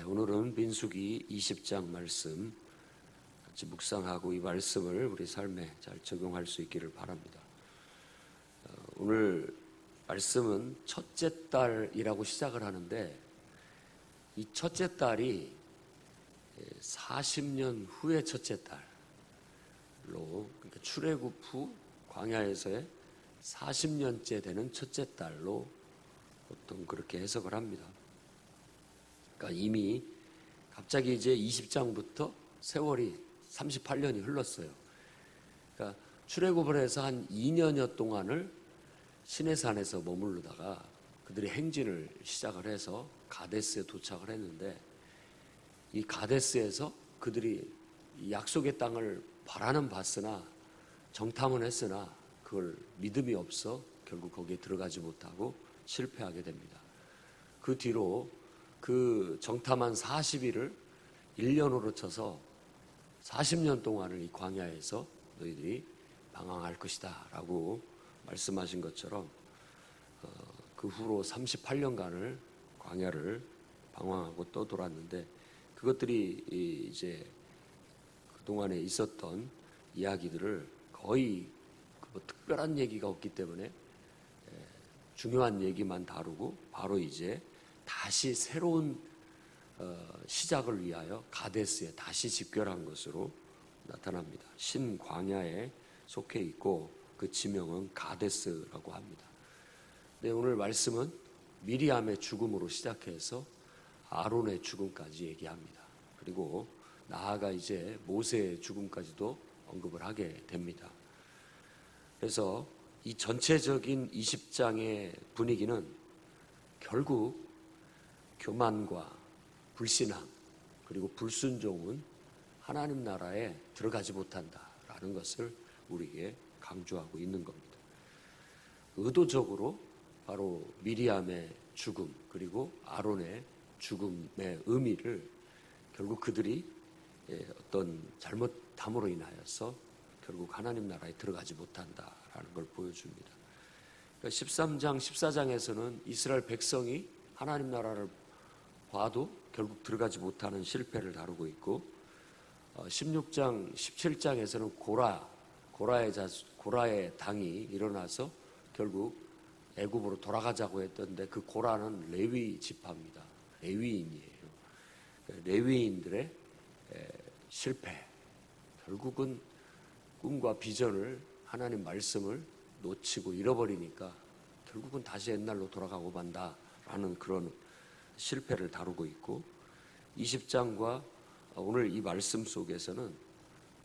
오늘은 민수기 20장 말씀 같이 묵상하고 이 말씀을 우리 삶에 잘 적용할 수 있기를 바랍니다. 오늘 말씀은 첫째 딸이라고 시작을 하는데 이 첫째 딸이 40년 후의 첫째 딸로, 그러니까 출애굽 후 광야에서의 40년째 되는 첫째 딸로 보통 그렇게 해석을 합니다. 그러니까 이미 갑자기 이제 20장부터 세월이 38년이 흘렀어요. 그러니까 출애굽을 해서 한 2년여 동안을 시내산에서 머무르다가 그들이 행진을 시작을 해서 가데스에 도착을 했는데, 이 가데스에서 그들이 약속의 땅을 바라는 봤으나 정탐은 했으나 그걸 믿음이 없어 결국 거기에 들어가지 못하고 실패하게 됩니다. 그 뒤로 그 정탐한 40일을 1년으로 쳐서 40년 동안을 이 광야에서 너희들이 방황할 것이다 라고 말씀하신 것처럼 그 후로 38년간을 광야를 방황하고 떠돌았는데, 그것들이 이제 그동안에 있었던 이야기들을 거의 뭐 특별한 얘기가 없기 때문에 중요한 얘기만 다루고 바로 이제 다시 새로운 시작을 위하여 가데스에 다시 집결한 것으로 나타납니다. 신광야에 속해 있고 그 지명은 가데스라고 합니다. 네, 오늘 말씀은 미리암의 죽음으로 시작해서 아론의 죽음까지 얘기합니다. 그리고 나아가 이제 모세의 죽음까지도 언급을 하게 됩니다. 그래서 이 전체적인 20장의 분위기는 결국 교만과 불신앙 그리고 불순종은 하나님 나라에 들어가지 못한다라는 것을 우리에게 강조하고 있는 겁니다. 의도적으로 바로 미리암의 죽음 그리고 아론의 죽음의 의미를 결국 그들이 어떤 잘못함으로 인하여서 결국 하나님 나라에 들어가지 못한다라는 걸 보여줍니다. 그러니까 13장, 14장에서는 이스라엘 백성이 하나님 나라를 봐도 결국 들어가지 못하는 실패를 다루고 있고, 16장, 17장에서는 고라의 당이 일어나서 결국 애굽으로 돌아가자고 했던데, 그 고라는 레위 지파입니다. 레위인이에요. 레위인들의 실패, 결국은 꿈과 비전을, 하나님 말씀을 놓치고 잃어버리니까 결국은 다시 옛날로 돌아가고 만다라는 그런 실패를 다루고 있고, 20장과 오늘 이 말씀 속에서는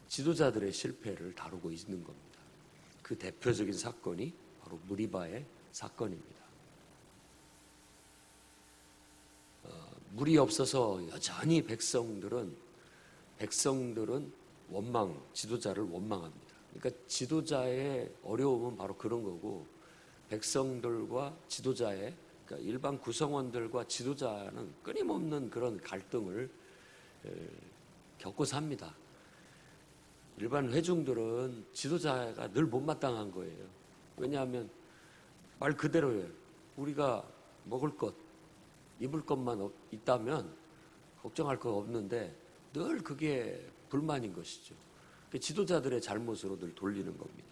지도자들의 실패를 다루고 있는 겁니다. 그 대표적인 사건이 바로 무리바의 사건입니다. 물이 없어서 여전히 백성들은 지도자를 원망합니다. 그러니까 지도자의 어려움은 바로 그런 거고, 백성들과 지도자의, 그러니까 일반 구성원들과 지도자는 끊임없는 그런 갈등을 겪고 삽니다. 일반 회중들은 지도자가 늘 못마땅한 거예요. 왜냐하면 말 그대로예요. 우리가 먹을 것, 입을 것만 있다면 걱정할 거 없는데 늘 그게 불만인 것이죠. 지도자들의 잘못으로 늘 돌리는 겁니다.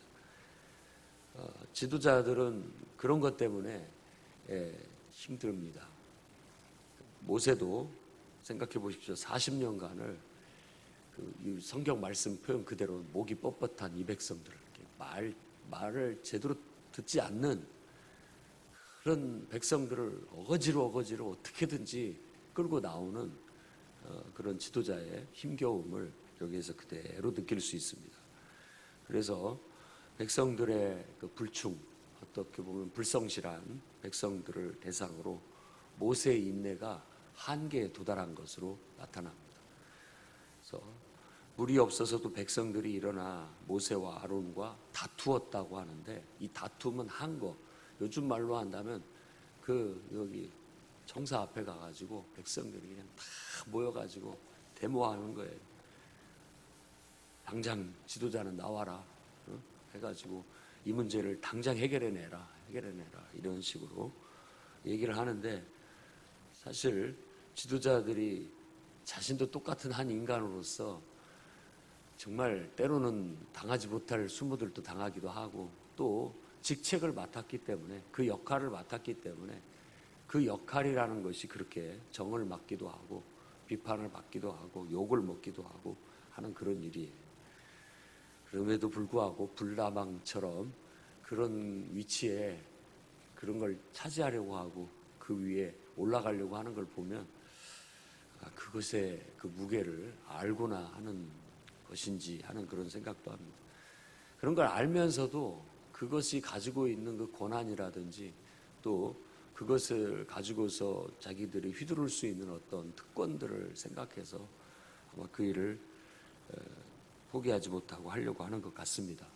지도자들은 그런 것 때문에 힘듭니다. 모세도 생각해 보십시오. 40년간을 이 성경 말씀 표현 그대로 목이 뻣뻣한 이 백성들을 말을 제대로 듣지 않는 그런 백성들을 어거지로 어떻게든지 끌고 나오는 그런 지도자의 힘겨움을 여기에서 그대로 느낄 수 있습니다. 그래서 백성들의 그 불충, 어떻게 보면 불성실한 백성들을 대상으로 모세의 인내가 한계에 도달한 것으로 나타납니다. 그래서 물이 없어서도 백성들이 일어나 모세와 아론과 다투었다고 하는데, 이 다툼은 한 거, 요즘 말로 한다면 여기 청사 앞에 가가지고 백성들이 그냥 다 모여가지고 데모하는 거예요. 당장 지도자는 나와라, 해가지고 이 문제를 당장 해결해내라 이런 식으로 얘기를 하는데, 사실 지도자들이 자신도 똑같은 한 인간으로서 정말 때로는 당하지 못할 수모들도 당하기도 하고, 또 직책을 맡았기 때문에, 그 역할을 맡았기 때문에 그 역할이라는 것이 그렇게 정을 받기도 하고 비판을 받기도 하고 욕을 먹기도 하고 하는 그런 일이에요. 그럼에도 불구하고 불나방처럼 그런 위치에 그런 걸 차지하려고 하고 그 위에 올라가려고 하는 걸 보면 그것의 그 무게를 알고나 하는 것인지 하는 그런 생각도 합니다. 그런 걸 알면서도 그것이 가지고 있는 그 권한이라든지 또 그것을 가지고서 자기들이 휘두를 수 있는 어떤 특권들을 생각해서 아마 그 일을 포기하지 못하고 하려고 하는 것 같습니다.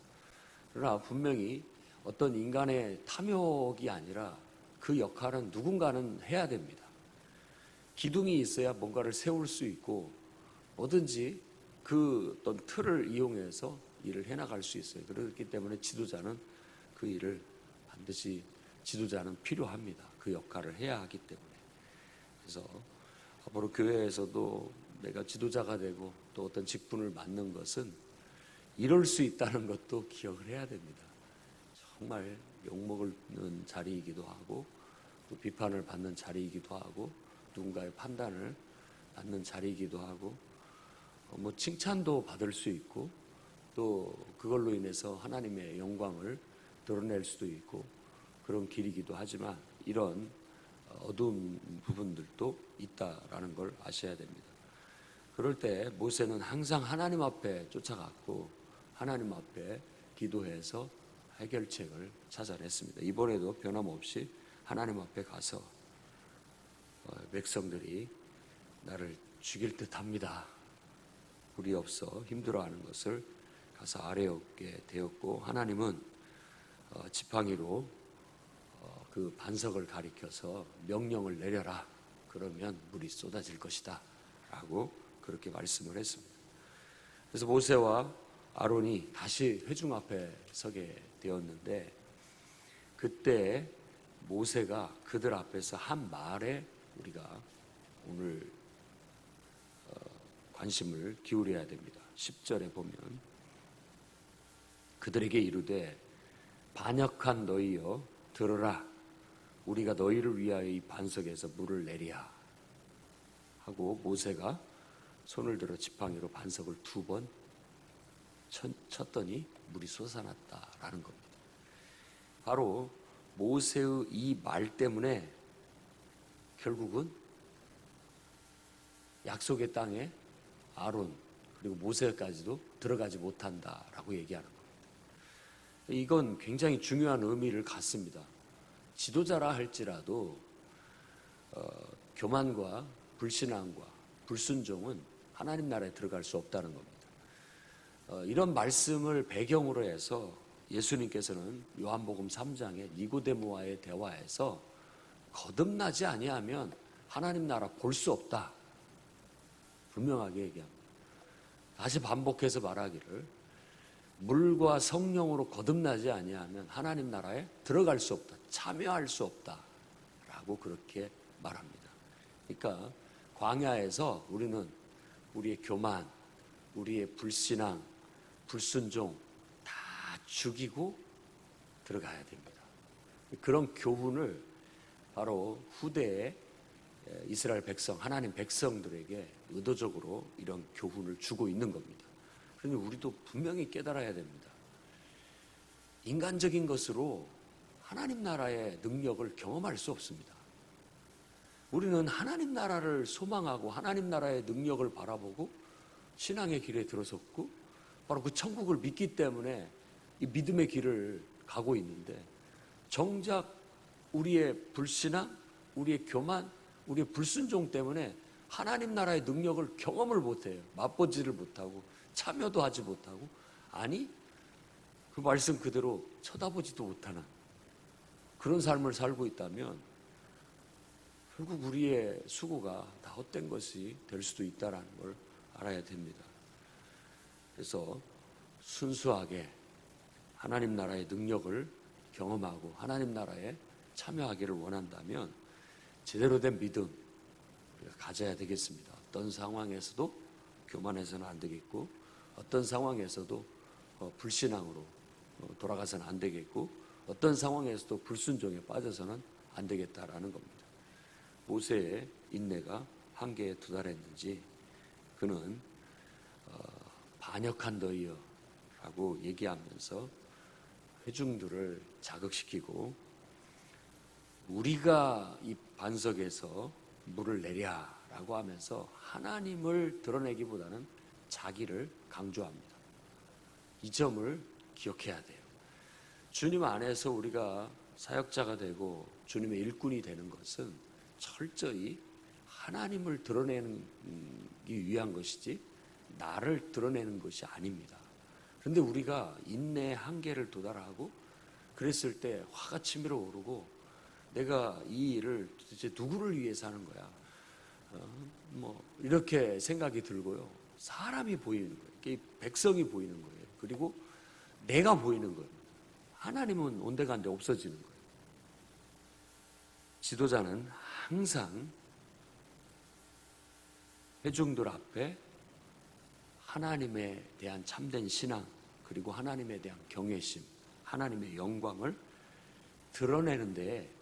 그러나 분명히 어떤 인간의 탐욕이 아니라 그 역할은 누군가는 해야 됩니다. 기둥이 있어야 뭔가를 세울 수 있고 뭐든지 그 어떤 틀을 이용해서 일을 해나갈 수 있어요. 그렇기 때문에 지도자는 그 일을 반드시 지도자는 필요합니다. 그 역할을 해야 하기 때문에. 그래서 앞으로 교회에서도 내가 지도자가 되고 또 어떤 직분을 맡는 것은 이럴 수 있다는 것도 기억을 해야 됩니다. 정말 욕먹는 자리이기도 하고 또 비판을 받는 자리이기도 하고 누군가의 판단을 받는 자리이기도 하고 뭐 칭찬도 받을 수 있고 또 그걸로 인해서 하나님의 영광을 드러낼 수도 있고 그런 길이기도 하지만 이런 어두운 부분들도 있다라는 걸 아셔야 됩니다. 그럴 때 모세는 항상 하나님 앞에 쫓아갔고 하나님 앞에 기도해서 해결책을 찾아냈습니다. 이번에도 변함없이 하나님 앞에 가서 백성들이 나를 죽일 듯합니다. 불이 없어 힘들어하는 것을 가서 아뢰었게 되었고 하나님은 지팡이로 그 반석을 가리켜서 명령을 내려라. 그러면 물이 쏟아질 것이다. 라고 그렇게 말씀을 했습니다. 그래서 모세와 아론이 다시 회중 앞에 서게 되었는데 그때 모세가 그들 앞에서 한 말에 우리가 오늘 관심을 기울여야 됩니다. 10절에 보면 그들에게 이르되 반역한 너희여 들으라 우리가 너희를 위하여 이 반석에서 물을 내리라 하고 모세가 손을 들어 지팡이로 반석을 2번 쳤더니 물이 솟아났다라는 겁니다. 바로 모세의 이 말 때문에 결국은 약속의 땅에 아론 그리고 모세까지도 들어가지 못한다라고 얘기하는 겁니다. 이건 굉장히 중요한 의미를 갖습니다. 지도자라 할지라도 교만과 불신앙과 불순종은 하나님 나라에 들어갈 수 없다는 겁니다. 이런 말씀을 배경으로 해서 예수님께서는 요한복음 3장의 니고데모와의 대화에서 거듭나지 아니하면 하나님 나라 볼 수 없다. 분명하게 얘기합니다. 다시 반복해서 말하기를 물과 성령으로 거듭나지 아니하면 하나님 나라에 들어갈 수 없다. 참여할 수 없다. 라고 그렇게 말합니다. 그러니까 광야에서 우리는 우리의 교만, 우리의 불신앙, 불순종 다 죽이고 들어가야 됩니다. 그런 교훈을 바로 후대에 이스라엘 백성, 하나님 백성들에게 의도적으로 이런 교훈을 주고 있는 겁니다. 그러니 우리도 분명히 깨달아야 됩니다. 인간적인 것으로 하나님 나라의 능력을 경험할 수 없습니다. 우리는 하나님 나라를 소망하고 하나님 나라의 능력을 바라보고 신앙의 길에 들어섰고 바로 그 천국을 믿기 때문에 이 믿음의 길을 가고 있는데 정작 우리의 불신앙, 우리의 교만, 우리의 불순종 때문에 하나님 나라의 능력을 경험을 못해요. 맛보지를 못하고 참여도 하지 못하고 아니 그 말씀 그대로 쳐다보지도 못하는 그런 삶을 살고 있다면 결국 우리의 수고가 다 헛된 것이 될 수도 있다는 걸 알아야 됩니다. 그래서 순수하게 하나님 나라의 능력을 경험하고 하나님 나라에 참여하기를 원한다면 제대로 된 믿음 우리가 가져야 되겠습니다. 어떤 상황에서도 교만해서는 안 되겠고, 어떤 상황에서도 불신앙으로 돌아가서는 안 되겠고, 어떤 상황에서도 불순종에 빠져서는 안 되겠다라는 겁니다. 모세의 인내가 한계에 도달했는지 그는 반역한더이여라고 얘기하면서 회중들을 자극시키고, 우리가 이 반석에서 물을 내랴라고 하면서 하나님을 드러내기보다는 자기를 강조합니다. 이 점을 기억해야 돼요. 주님 안에서 우리가 사역자가 되고 주님의 일꾼이 되는 것은 철저히 하나님을 드러내기 위한 것이지 나를 드러내는 것이 아닙니다. 그런데 우리가 인내의 한계를 도달하고 그랬을 때 화가 치밀어 오르고, 내가 이 일을 도대체 누구를 위해서 하는 거야? 이렇게 생각이 들고요. 사람이 보이는 거예요. 백성이 보이는 거예요. 그리고 내가 보이는 거예요. 하나님은 온데간데 없어지는 거예요. 지도자는 항상 회중들 앞에 하나님에 대한 참된 신앙, 그리고 하나님에 대한 경외심, 하나님의 영광을 드러내는 데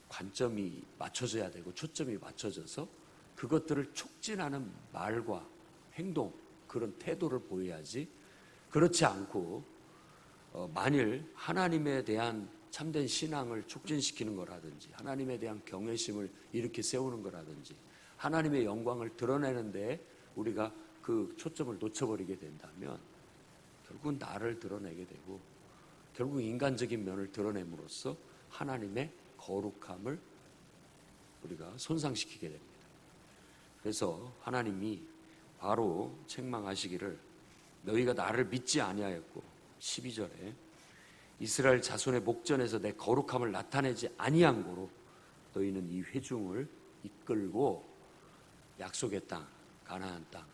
관점이 맞춰져야 되고 초점이 맞춰져서 그것들을 촉진하는 말과 행동, 그런 태도를 보여야지, 그렇지 않고 만일 하나님에 대한 참된 신앙을 촉진시키는 거라든지 하나님에 대한 경외심을 이렇게 세우는 거라든지 하나님의 영광을 드러내는데 우리가 그 초점을 놓쳐버리게 된다면 결국 나를 드러내게 되고, 결국 인간적인 면을 드러냄으로써 하나님의 거룩함을 우리가 손상시키게 됩니다. 그래서 하나님이 바로 책망하시기를, 너희가 나를 믿지 아니하였고, 12절에 이스라엘 자손의 목전에서 내 거룩함을 나타내지 아니한 고로 너희는 이 회중을 이끌고 약속의 땅, 가나안 땅,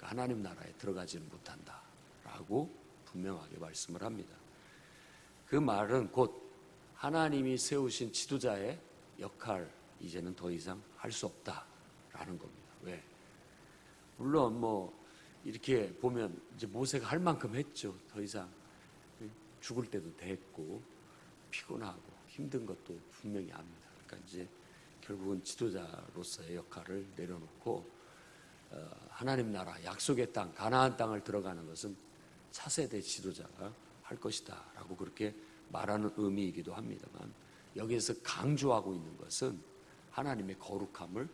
하나님 나라에 들어가지는 못한다 라고 분명하게 말씀을 합니다. 그 말은 곧 하나님이 세우신 지도자의 역할, 이제는 더 이상 할 수 없다라는 겁니다. 왜? 물론 이렇게 보면 이제 모세가 할 만큼 했죠. 더 이상 죽을 때도 됐고 피곤하고 힘든 것도 분명히 압니다. 그러니까 이제 결국은 지도자로서의 역할을 내려놓고 하나님 나라 약속의 땅, 가나안 땅을 들어가는 것은 차세대 지도자가 할 것이다 라고 그렇게 말하는 의미이기도 합니다만, 여기에서 강조하고 있는 것은 하나님의 거룩함을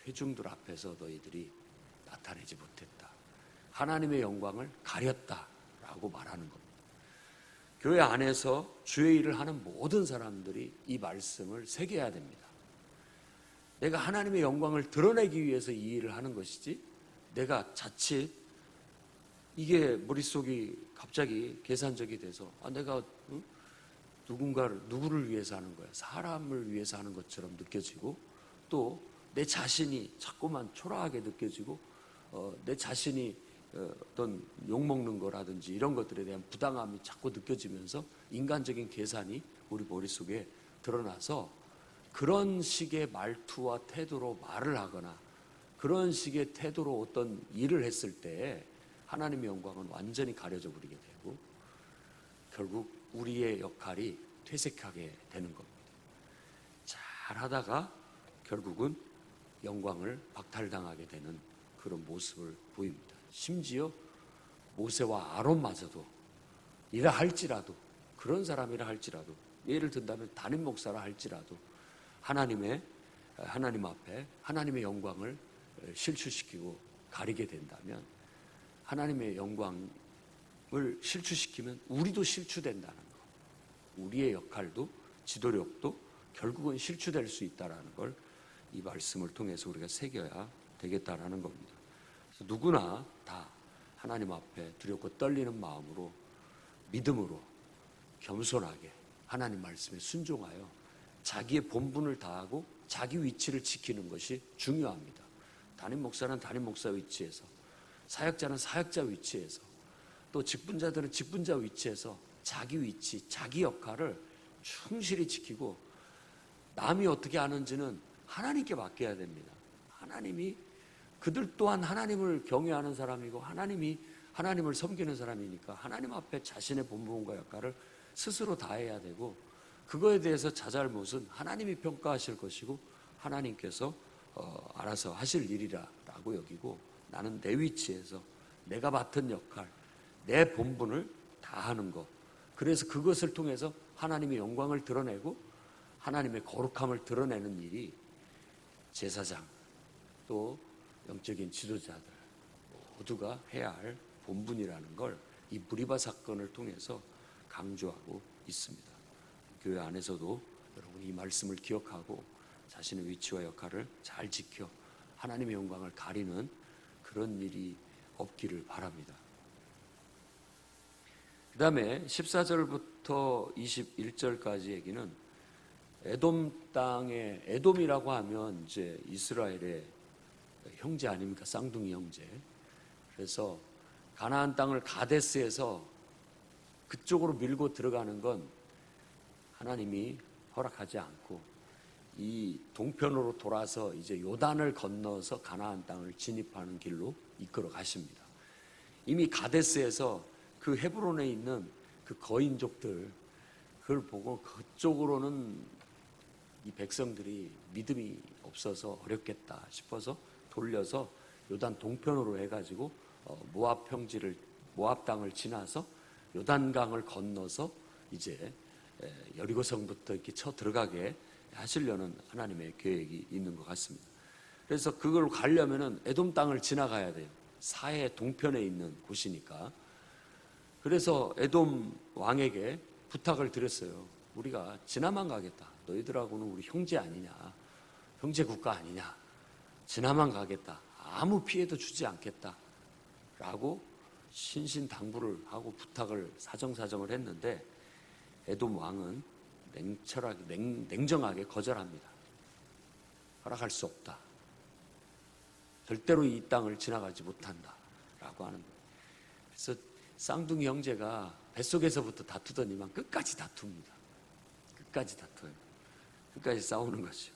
회중들 앞에서 너희들이 나타내지 못했다, 하나님의 영광을 가렸다라고 말하는 겁니다. 교회 안에서 주의 일을 하는 모든 사람들이 이 말씀을 새겨야 됩니다. 내가 하나님의 영광을 드러내기 위해서 이 일을 하는 것이지, 내가 자칫 이게 머릿속이 갑자기 계산적이 돼서 내가 누구를 위해서 하는 거야, 사람을 위해서 하는 것처럼 느껴지고, 또 내 자신이 자꾸만 초라하게 느껴지고, 내 자신이 어떤 욕먹는 거라든지 이런 것들에 대한 부당함이 자꾸 느껴지면서 인간적인 계산이 우리 머릿속에 드러나서 그런 식의 말투와 태도로 말을 하거나 그런 식의 태도로 어떤 일을 했을 때 하나님의 영광은 완전히 가려져 버리게 되고, 결국 우리의 역할이 퇴색하게 되는 겁니다. 잘 하다가 결국은 영광을 박탈당하게 되는 그런 모습을 보입니다. 심지어 모세와 아론마저도 이라 할지라도, 그런 사람이라 할지라도, 예를 든다면 담임 목사라 할지라도 하나님 앞에 하나님의 영광을 실추시키고 가리게 된다면, 하나님의 영광을 실추시키면 우리도 실추된다는 것, 우리의 역할도 지도력도 결국은 실추될 수 있다는 걸 이 말씀을 통해서 우리가 새겨야 되겠다라는 겁니다. 그래서 누구나 다 하나님 앞에 두렵고 떨리는 마음으로, 믿음으로, 겸손하게 하나님 말씀에 순종하여 자기의 본분을 다하고 자기 위치를 지키는 것이 중요합니다. 담임 목사는 담임 목사 위치에서, 사역자는 사역자 위치에서, 또 직분자들은 직분자 위치에서 자기 위치, 자기 역할을 충실히 지키고, 남이 어떻게 하는지는 하나님께 맡겨야 됩니다. 하나님이 그들 또한 하나님을 경외하는 사람이고 하나님을 섬기는 사람이니까 하나님 앞에 자신의 본분과 역할을 스스로 다해야 되고, 그거에 대해서 자잘못은 하나님이 평가하실 것이고 하나님께서 알아서 하실 일이라고 여기고, 나는 내 위치에서 내가 맡은 역할, 내 본분을 다하는 것, 그래서 그것을 통해서 하나님의 영광을 드러내고 하나님의 거룩함을 드러내는 일이 제사장 또 영적인 지도자들 모두가 해야 할 본분이라는 걸 이 무리바 사건을 통해서 강조하고 있습니다. 교회 안에서도 여러분 이 말씀을 기억하고 자신의 위치와 역할을 잘 지켜 하나님의 영광을 가리는 그런 일이 없기를 바랍니다. 그 다음에 14절부터 21절까지 얘기는 에돔 땅에, 에돔이라고 하면 이제 이스라엘의 형제 아닙니까? 쌍둥이 형제. 그래서 가나안 땅을 가데스에서 그쪽으로 밀고 들어가는 건 하나님이 허락하지 않고 이 동편으로 돌아서 이제 요단을 건너서 가나안 땅을 진입하는 길로 이끌어 가십니다. 이미 가데스에서 그 헤브론에 있는 그 거인족들, 그걸 보고 그쪽으로는 이 백성들이 믿음이 없어서 어렵겠다 싶어서 돌려서 요단 동편으로 해가지고 모압 땅을 지나서 요단강을 건너서 이제 여리고성부터 이렇게 쳐 들어가게 하시려는 하나님의 계획이 있는 것 같습니다. 그래서 그걸 가려면은 에돔 땅을 지나가야 돼요. 사해 동편에 있는 곳이니까. 그래서 에돔 왕에게 부탁을 드렸어요. 우리가 지나만 가겠다. 너희들하고는 우리 형제 아니냐, 형제 국가 아니냐, 지나만 가겠다. 아무 피해도 주지 않겠다 라고 신신당부를 하고 부탁을 사정사정을 했는데, 에돔 왕은 냉정하게 거절합니다. 허락할 수 없다. 절대로 이 땅을 지나가지 못한다 라고 하는 거예요. 그래서 쌍둥이 형제가 뱃속에서부터 다투더니만 끝까지 다툽니다. 끝까지 다퉈요. 끝까지 싸우는 거죠.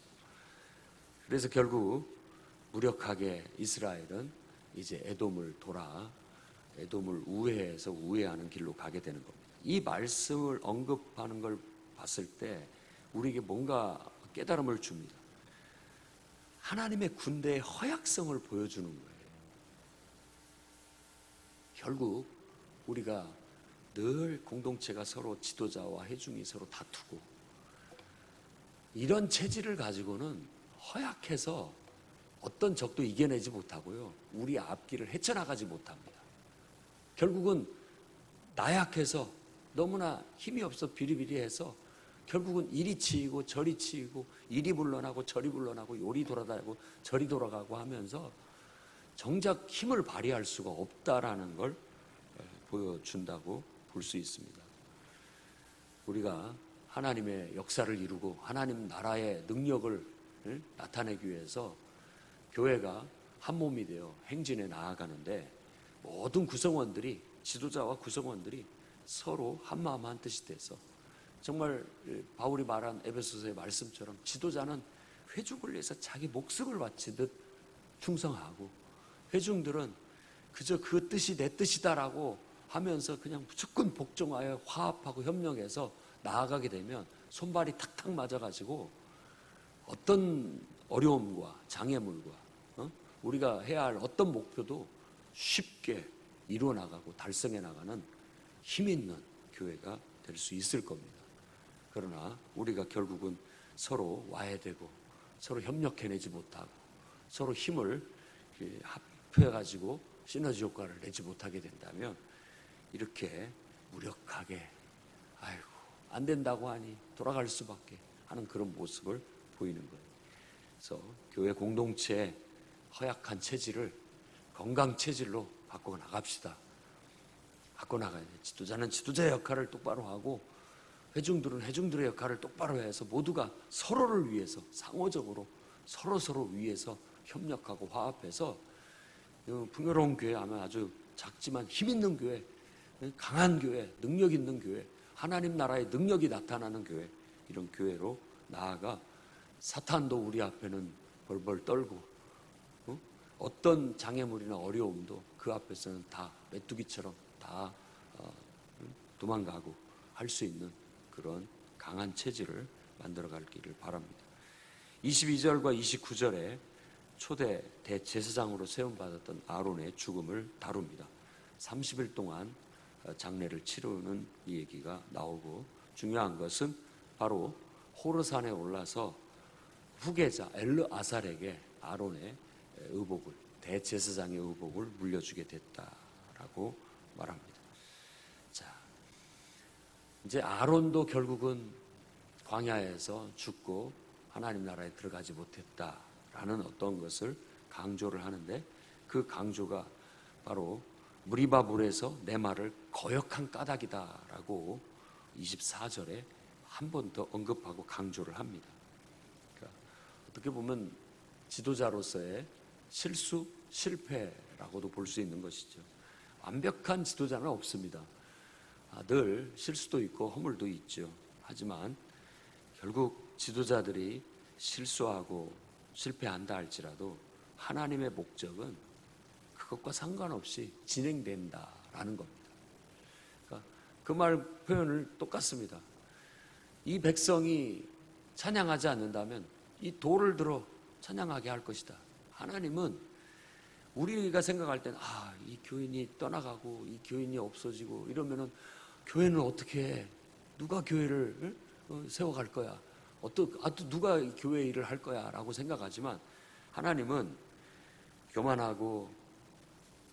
그래서 결국 무력하게 이스라엘은 이제 에돔을 우회해서 우회하는 길로 가게 되는 겁니다. 이 말씀을 언급하는 걸 봤을 때 우리에게 뭔가 깨달음을 줍니다. 하나님의 군대의 허약성을 보여주는 거예요. 결국 우리가 늘 공동체가 서로 지도자와 회중이 서로 다투고 이런 체질을 가지고는 허약해서 어떤 적도 이겨내지 못하고요, 우리 앞길을 헤쳐나가지 못합니다. 결국은 나약해서 너무나 힘이 없어 비리비리해서 결국은 이리 치이고 저리 치이고 이리 물러나고 저리 물러나고 요리 돌아다니고 저리 돌아가고 하면서 정작 힘을 발휘할 수가 없다라는 걸 보여준다고 볼 수 있습니다. 우리가 하나님의 역사를 이루고 하나님 나라의 능력을 나타내기 위해서 교회가 한 몸이 되어 행진해 나아가는데, 모든 구성원들이, 지도자와 구성원들이 서로 한 마음 한 뜻이 돼서 정말 바울이 말한 에베소서의 말씀처럼 지도자는 회중을 위해서 자기 목숨을 바치듯 충성하고, 회중들은 그저 그 뜻이 내 뜻이다라고 하면서 그냥 무조건 복종하여 화합하고 협력해서 나아가게 되면 손발이 탁탁 맞아가지고 어떤 어려움과 장애물과 우리가 해야 할 어떤 목표도 쉽게 이루어 나가고 달성해 나가는 힘 있는 교회가 될 수 있을 겁니다. 그러나 우리가 결국은 서로 와해되고 서로 협력해내지 못하고 서로 힘을 합해가지고 시너지 효과를 내지 못하게 된다면 이렇게 무력하게 아이고 안 된다고 하니 돌아갈 수밖에 하는 그런 모습을 보이는 거예요. 그래서 교회 공동체의 허약한 체질을 건강 체질로 바꿔 나갑시다. 바꿔 나가야 돼요. 지도자는 지도자의 역할을 똑바로 하고 회중들은 회중들의 역할을 똑바로 해서 모두가 서로를 위해서 상호적으로 서로 위해서 협력하고 화합해서 풍요로운 교회 하면 아주 작지만 힘 있는 교회, 강한 교회, 능력 있는 교회, 하나님 나라의 능력이 나타나는 교회, 이런 교회로 나아가 사탄도 우리 앞에는 벌벌 떨고 어떤 장애물이나 어려움도 그 앞에서는 다 메뚜기처럼 다 도망가고 할 수 있는 그런 강한 체질을 만들어갈 길을 바랍니다. 22절과 29절에 초대 대제사장으로 세움받았던 아론의 죽음을 다룹니다. 30일 동안 장례를 치르는 이 얘기가 나오고, 중요한 것은 바로 호르산에 올라서 후계자 엘르아살에게 아론의 의복을, 대제사장의 의복을 물려주게 됐다라고 말합니다. 자, 이제 아론도 결국은 광야에서 죽고 하나님 나라에 들어가지 못했다라는 어떤 것을 강조를 하는데, 그 강조가 바로 무리바 물에서 내 말을 거역한 까닭이다라고 24절에 한 번 더 언급하고 강조를 합니다. 그러니까 어떻게 보면 지도자로서의 실수, 실패라고도 볼 수 있는 것이죠. 완벽한 지도자는 없습니다. 늘 실수도 있고 허물도 있죠. 하지만 결국 지도자들이 실수하고 실패한다 할지라도 하나님의 목적은 그것과 상관없이 진행된다라는 겁니다. 그러니까 그 말 표현을 똑같습니다. 이 백성이 찬양하지 않는다면 이 돌을 들어 찬양하게 할 것이다. 하나님은 우리가 생각할 때는 이 교인이 떠나가고 이 교인이 없어지고 이러면은 교회는 어떻게 해? 누가 교회를 세워갈 거야? 또 누가 교회 일을 할 거야? 라고 생각하지만, 하나님은 교만하고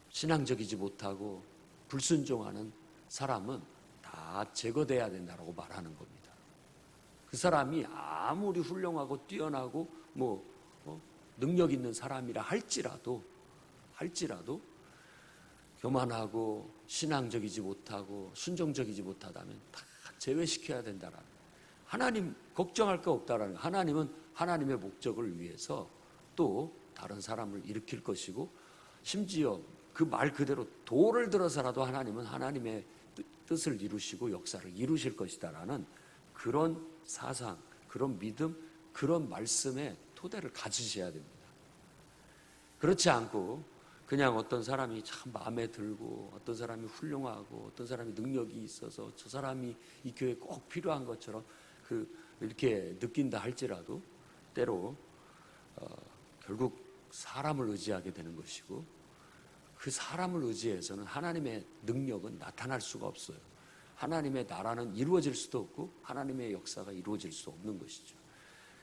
신앙적이지 못하고 불순종하는 사람은 다 제거돼야 된다고 말하는 겁니다. 그 사람이 아무리 훌륭하고 뛰어나고 능력 있는 사람이라 할지라도 교만하고 신앙적이지 못하고 순종적이지 못하다면 다 제외시켜야 된다라는, 하나님 걱정할 거 없다라는, 하나님은 하나님의 목적을 위해서 또 다른 사람을 일으킬 것이고, 심지어 그 말 그대로 돌을 들어서라도 하나님은 하나님의 뜻을 이루시고 역사를 이루실 것이다라는 그런 사상, 그런 믿음, 그런 말씀의 토대를 가지셔야 됩니다. 그렇지 않고 그냥 어떤 사람이 참 마음에 들고, 어떤 사람이 훌륭하고, 어떤 사람이 능력이 있어서 저 사람이 이 교회에 꼭 필요한 것처럼 이렇게 느낀다 할지라도 때로 결국 사람을 의지하게 되는 것이고, 그 사람을 의지해서는 하나님의 능력은 나타날 수가 없어요. 하나님의 나라는 이루어질 수도 없고 하나님의 역사가 이루어질 수 없는 것이죠.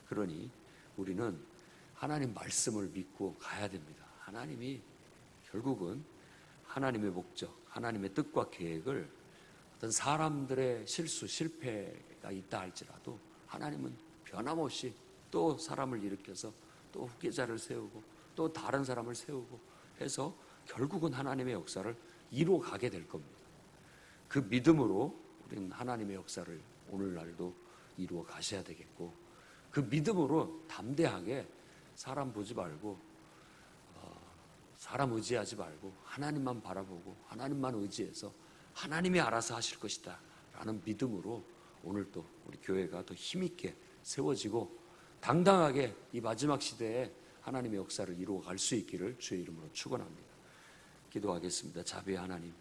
그러니 우리는 하나님 말씀을 믿고 가야 됩니다. 하나님이 결국은 하나님의 목적, 하나님의 뜻과 계획을 어떤 사람들의 실수, 실패가 있다 할지라도 하나님은 변함없이 또 사람을 일으켜서 또 후계자를 세우고 또 다른 사람을 세우고 해서 결국은 하나님의 역사를 이루어 가게 될 겁니다. 그 믿음으로 우리는 하나님의 역사를 오늘날도 이루어 가셔야 되겠고, 그 믿음으로 담대하게 사람 보지 말고 사람 의지하지 말고 하나님만 바라보고 하나님만 의지해서 하나님이 알아서 하실 것이다 라는 믿음으로 오늘도 우리 교회가 더 힘있게 세워지고 당당하게 이 마지막 시대에 하나님의 역사를 이루어 갈 수 있기를 주의 이름으로 축원합니다. 기도하겠습니다. 자비의 하나님,